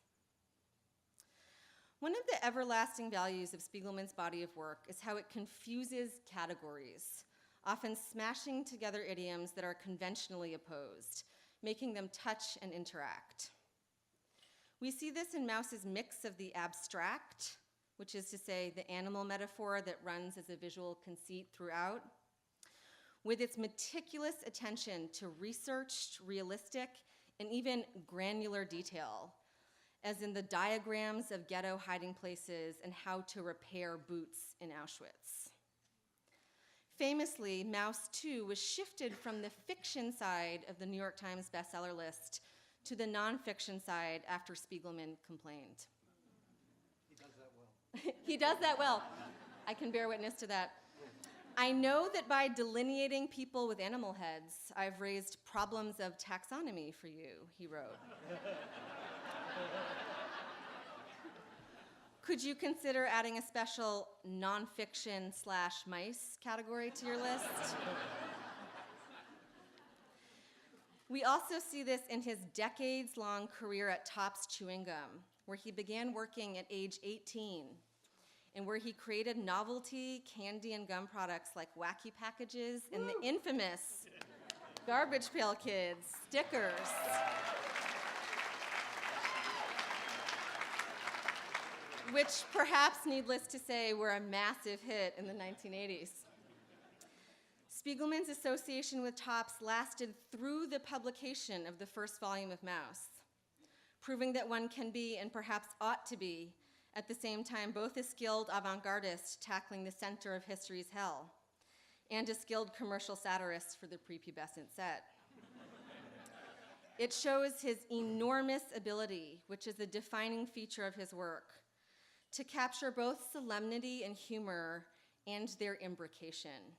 One of the everlasting values of Spiegelman's body of work is how it confuses categories, often smashing together idioms that are conventionally opposed, making them touch and interact. We see this in Mouse's mix of the abstract, which is to say the animal metaphor that runs as a visual conceit throughout, with its meticulous attention to researched, realistic, and even granular detail, as in the diagrams of ghetto hiding places and how to repair boots in Auschwitz. Famously, Mouse 2 was shifted from the fiction side of the New York Times bestseller list to the nonfiction side after Spiegelman complained. He does that well. He does that well. I can bear witness to that. I know that by delineating people with animal heads, I've raised problems of taxonomy for you, he wrote. Could you consider adding a special nonfiction/mice category to your list? We also see this in his decades-long career at Topps Chewing Gum, where he began working at age 18, and where he created novelty candy and gum products like Wacky Packages and the infamous Garbage Pail Kids stickers. Which perhaps, needless to say, were a massive hit in the 1980s. Spiegelman's association with Topps lasted through the publication of the first volume of Mouse, proving that one can be, and perhaps ought to be, at the same time both a skilled avant-gardist tackling the center of history's hell, and a skilled commercial satirist for the prepubescent set. It shows his enormous ability, which is a defining feature of his work, to capture both solemnity and humor and their imbrication.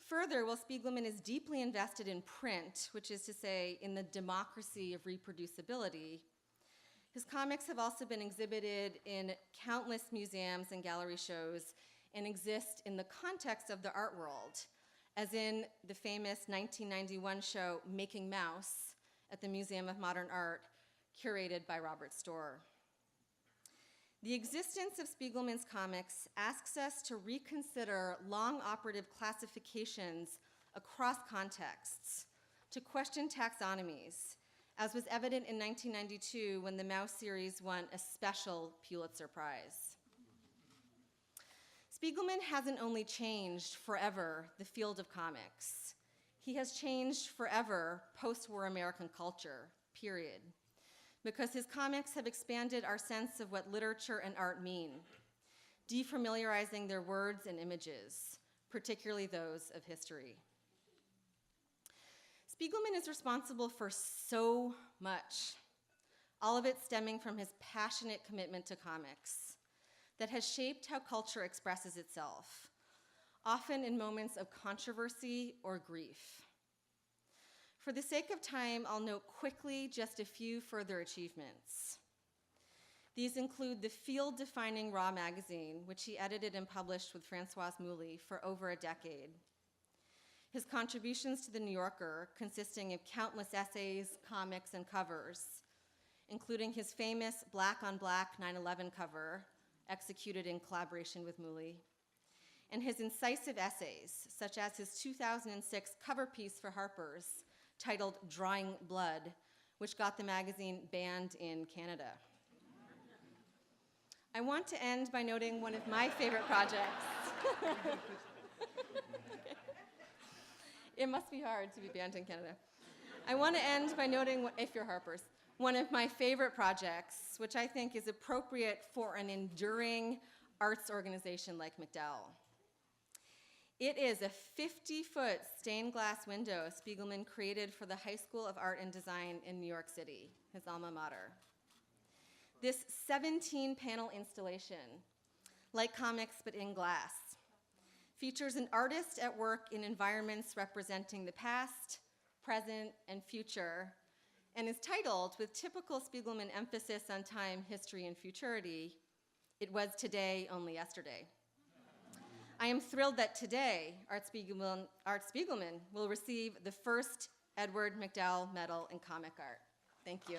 Further, while Spiegelman is deeply invested in print, which is to say, in the democracy of reproducibility, his comics have also been exhibited in countless museums and gallery shows and exist in the context of the art world, as in the famous 1991 show Making Mouse at the Museum of Modern Art, curated by Robert Storr. The existence of Spiegelman's comics asks us to reconsider long-operative classifications across contexts, to question taxonomies, as was evident in 1992 when the Mouse series won a special Pulitzer Prize. Spiegelman hasn't only changed forever the field of comics, he has changed forever post-war American culture, period. Because his comics have expanded our sense of what literature and art mean, defamiliarizing their words and images, particularly those of history. Spiegelman is responsible for so much, all of it stemming from his passionate commitment to comics that has shaped how culture expresses itself, often in moments of controversy or grief. For the sake of time, I'll note quickly just a few further achievements. These include the field-defining Raw magazine, which he edited and published with Françoise Mouly for over a decade. His contributions to The New Yorker, consisting of countless essays, comics, and covers, including his famous black-on-black 9/11 cover, executed in collaboration with Mouly, and his incisive essays, such as his 2006 cover piece for Harper's, titled Drawing Blood, which got the magazine banned in Canada. I want to end by noting one of my favorite projects. It must be hard to be banned in Canada. I want to end by noting, if you're Harpers, one of my favorite projects, which I think is appropriate for an enduring arts organization like MacDowell. It is a 50-foot stained glass window Spiegelman created for the High School of Art and Design in New York City, his alma mater. This 17-panel installation, like comics but in glass, features an artist at work in environments representing the past, present, and future, and is titled, with typical Spiegelman emphasis on time, history, and futurity, "It Was Today, Only Yesterday." I am thrilled that today, Art Spiegelman will receive the first Edward MacDowell Medal in Comic Art. Thank you.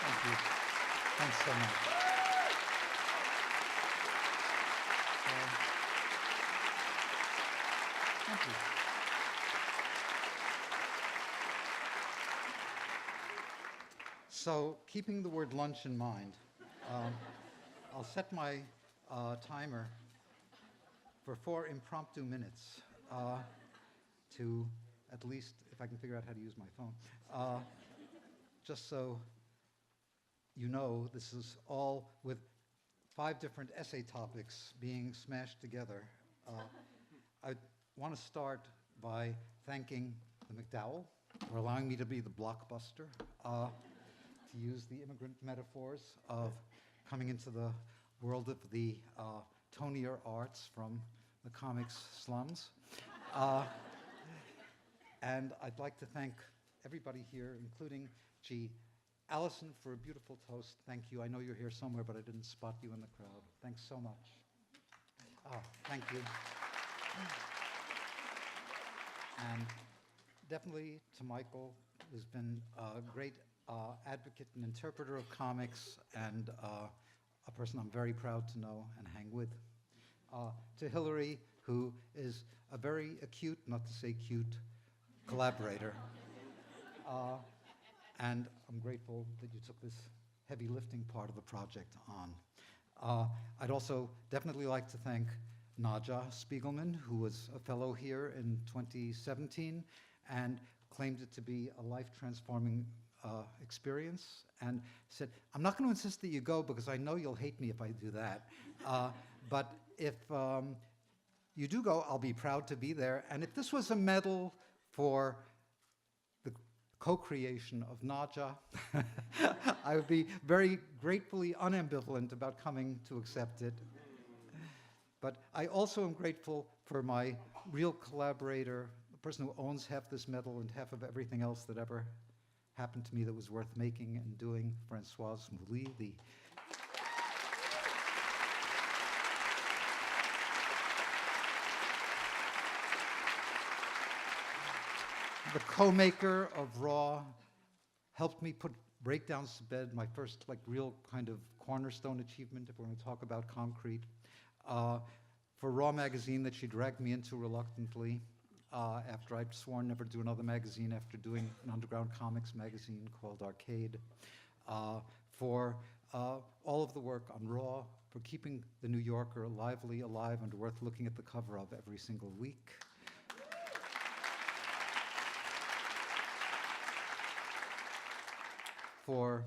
Thank you. Thanks so much. Thank you. So, keeping the word lunch in mind, I'll set my timer for 4 impromptu minutes to, at least, if I can figure out how to use my phone, just so you know, this is all with 5 different essay topics being smashed together. I want to start by thanking the MacDowell for allowing me to be the blockbuster, to use the immigrant metaphors of coming into the world of the tonier arts from the comics slums. And I'd like to thank everybody here, including Allison, for a beautiful toast. Thank you. I know you're here somewhere, but I didn't spot you in the crowd. Thanks so much. Thank you. And definitely to Michael, who's been a great advocate and interpreter of comics, and a person I'm very proud to know and hang with. To Hillary, who is a very acute, not to say cute, collaborator. And I'm grateful that you took this heavy lifting part of the project on. I'd also definitely like to thank Naja Spiegelman, who was a fellow here in 2017 and claimed it to be a life-transforming experience, and said, I'm not going to insist that you go because I know you'll hate me if I do that. But if you do go, I'll be proud to be there. And if this was a medal for the co-creation of Naja, I would be very gratefully unambivalent about coming to accept it. But I also am grateful for my real collaborator, the person who owns half this medal and half of everything else that ever happened to me that was worth making and doing, Françoise Mouly, the co-maker of Raw, helped me put breakdowns to bed, my first real kind of cornerstone achievement, if we're going to talk about concrete. For Raw magazine that she dragged me into reluctantly after I'd sworn never to do another magazine after doing an underground comics magazine called Arcade. For all of the work on Raw, for keeping the New Yorker lively, alive, and worth looking at the cover of every single week. For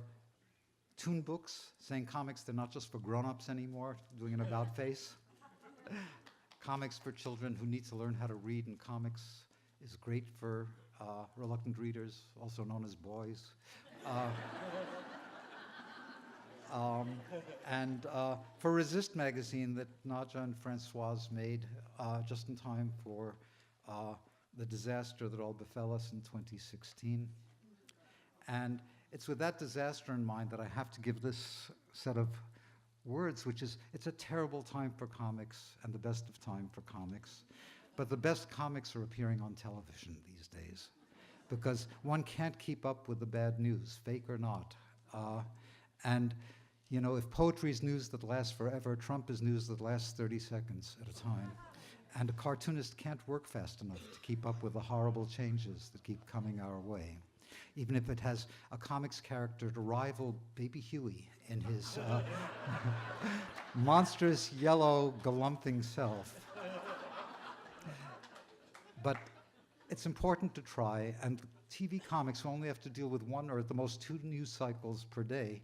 Toon Books, saying comics, they're not just for grown-ups anymore, doing an about face. Comics for children who need to learn how to read, and comics is great for reluctant readers, also known as boys. And for Resist magazine that Naja and Françoise made just in time for the disaster that all befell us in 2016. And it's with that disaster in mind that I have to give this set of words, which is, it's a terrible time for comics and the best of time for comics. but the best comics are appearing on television these days because one can't keep up with the bad news, fake or not. And you know, if poetry is news that lasts forever, Trump is news that lasts 30 seconds at a time. And a cartoonist can't work fast enough to keep up with the horrible changes that keep coming our way, even if it has a comics character to rival Baby Huey in his monstrous yellow galumphing self. But it's important to try, and TV comics only have to deal with one or at the most 2 news cycles per day,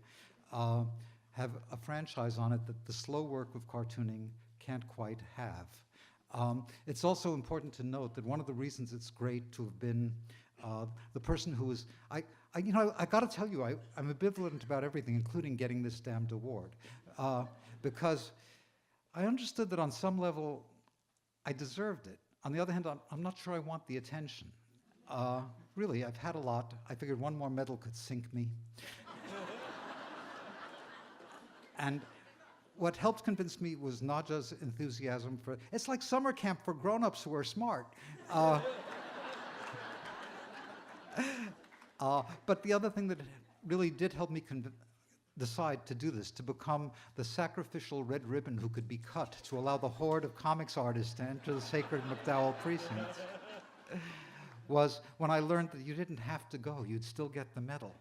have a franchise on it that the slow work of cartooning can't quite have. It's also important to note that one of the reasons it's great to have been the person who was, I got to tell you, I'm ambivalent about everything, including getting this damned award, because I understood that on some level I deserved it. On the other hand, I'm not sure I want the attention. Really, I've had a lot. I figured one more medal could sink me. And what helped convince me was Nadja's enthusiasm for, it's like summer camp for grown-ups who are smart. But the other thing that really did help me decide to do this, to become the sacrificial red ribbon who could be cut to allow the horde of comics artists to enter the sacred MacDowell precincts, was when I learned that you didn't have to go, you'd still get the medal.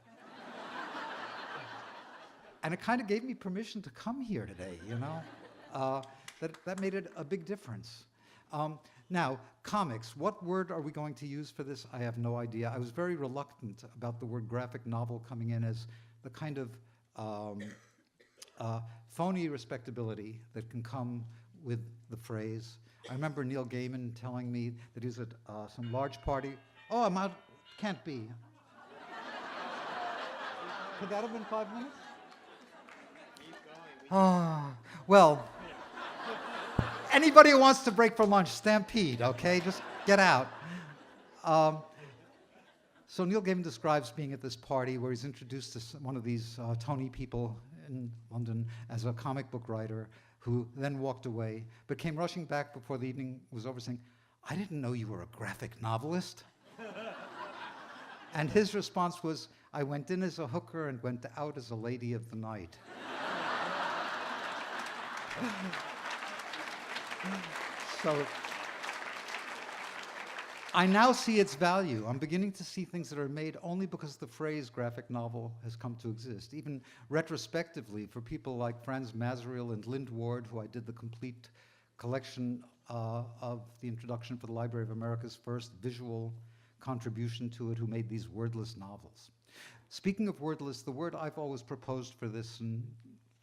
And it kind of gave me permission to come here today, you know? That made it a big difference. Now, comics, what word are we going to use for this? I have no idea. I was very reluctant about the word graphic novel coming in as the kind of phony respectability that can come with the phrase. I remember Neil Gaiman telling me that he was at some large party. Oh, I'm out, can't be. Could that have been 5 minutes? Well, anybody who wants to break for lunch, stampede, okay? Just get out. So Neil Gaiman describes being at this party where he's introduced to one of these Tony people in London as a comic book writer who then walked away, but came rushing back before the evening was over saying, "I didn't know you were a graphic novelist." And his response was, "I went in as a hooker and went out as a lady of the night." So I now see its value. I'm beginning to see things that are made only because the phrase graphic novel has come to exist. Even retrospectively, for people like Franz Masriel and Lind Ward, who I did the complete collection of the introduction for the Library of America's first visual contribution to it, who made these wordless novels. Speaking of wordless, the word I've always proposed for this in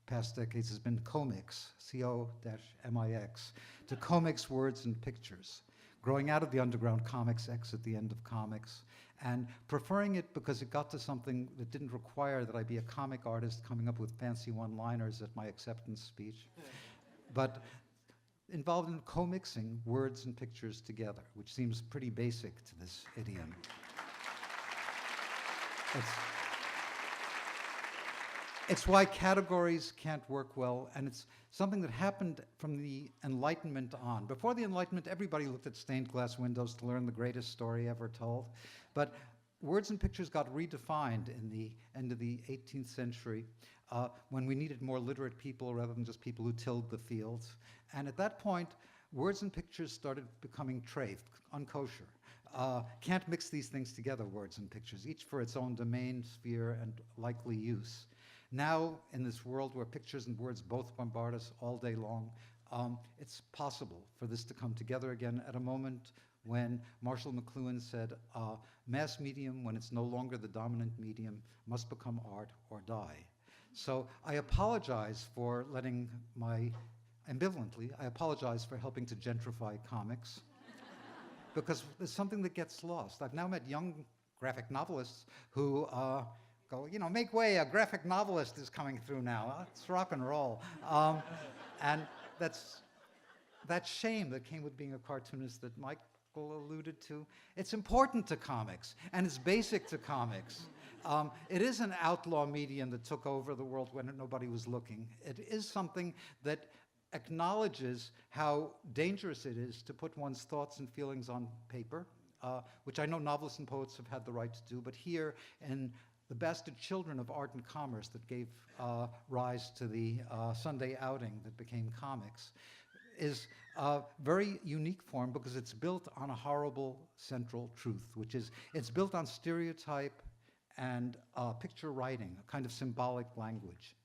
past decades has been comics, C-O-M-I-X, to comics, words, and pictures, growing out of the underground comics X at the end of comics, and preferring it because it got to something that didn't require that I be a comic artist coming up with fancy one-liners at my acceptance speech, but involved in co-mixing words and pictures together, which seems pretty basic to this idiom. It's why categories can't work well, and it's something that happened from the Enlightenment on. Before the Enlightenment, everybody looked at stained glass windows to learn the greatest story ever told. But words and pictures got redefined in the end of the 18th century when we needed more literate people rather than just people who tilled the fields. And at that point, words and pictures started becoming treif, unkosher. Can't mix these things together, words and pictures, each for its own domain, sphere, and likely use. Now, in this world where pictures and words both bombard us all day long, it's possible for this to come together again at a moment when Marshall McLuhan said, mass medium, when it's no longer the dominant medium, must become art or die. So I apologize for ambivalently, I apologize for helping to gentrify comics, because there's something that gets lost. I've now met young graphic novelists who go, you know, make way, a graphic novelist is coming through now. It's rock and roll. And that's that shame that came with being a cartoonist that Michael alluded to. It's important to comics, and it's basic to comics. It is an outlaw medium that took over the world when nobody was looking. It is something that acknowledges how dangerous it is to put one's thoughts and feelings on paper, which I know novelists and poets have had the right to do, but here in The Bastard Children of Art and Commerce that gave rise to the Sunday outing that became comics, is a very unique form because it's built on a horrible central truth, which is it's built on stereotype and picture writing, a kind of symbolic language.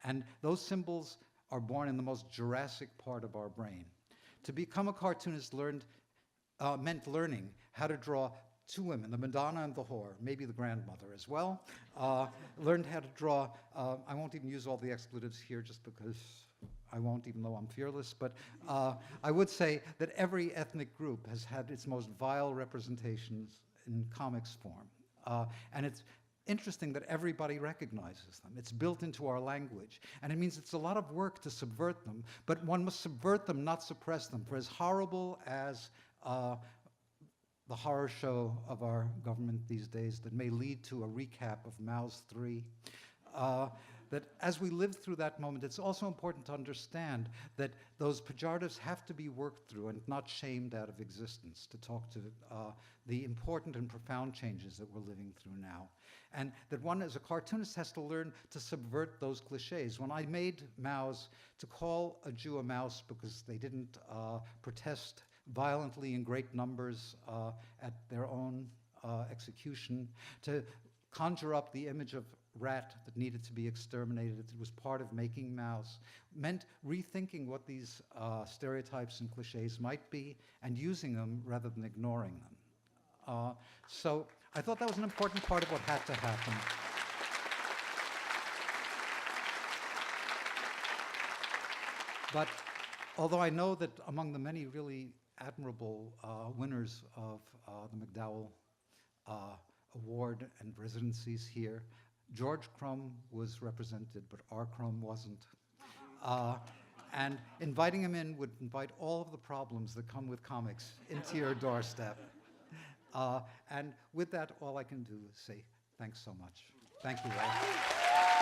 And those symbols are born in the most Jurassic part of our brain. To become a cartoonist meant learning how to draw two women, the Madonna and the whore, maybe the grandmother as well. Learned how to draw, I won't even use all the expletives here just because I won't, even though I'm fearless, but I would say that every ethnic group has had its most vile representations in comics form. And it's interesting that everybody recognizes them. It's built into our language. And it means it's a lot of work to subvert them, but one must subvert them, not suppress them. For as horrible as the horror show of our government these days that may lead to a recap of Mao's 3, that as we live through that moment, it's also important to understand that those pejoratives have to be worked through and not shamed out of existence, to talk to the important and profound changes that we're living through now. And that one, as a cartoonist, has to learn to subvert those cliches. When I made Mao's, to call a Jew a mouse because they didn't protest violently in great numbers at their own execution, to conjure up the image of rat that needed to be exterminated, it was part of making Mao's, meant rethinking what these stereotypes and cliches might be and using them rather than ignoring them. So I thought that was an important part of what had to happen. But although I know that among the many really admirable winners of the MacDowell Award and residencies here, George Crumb was represented, but R. Crumb wasn't. And inviting him in would invite all of the problems that come with comics into your doorstep. And with that, all I can do is say thanks so much. Thank you all.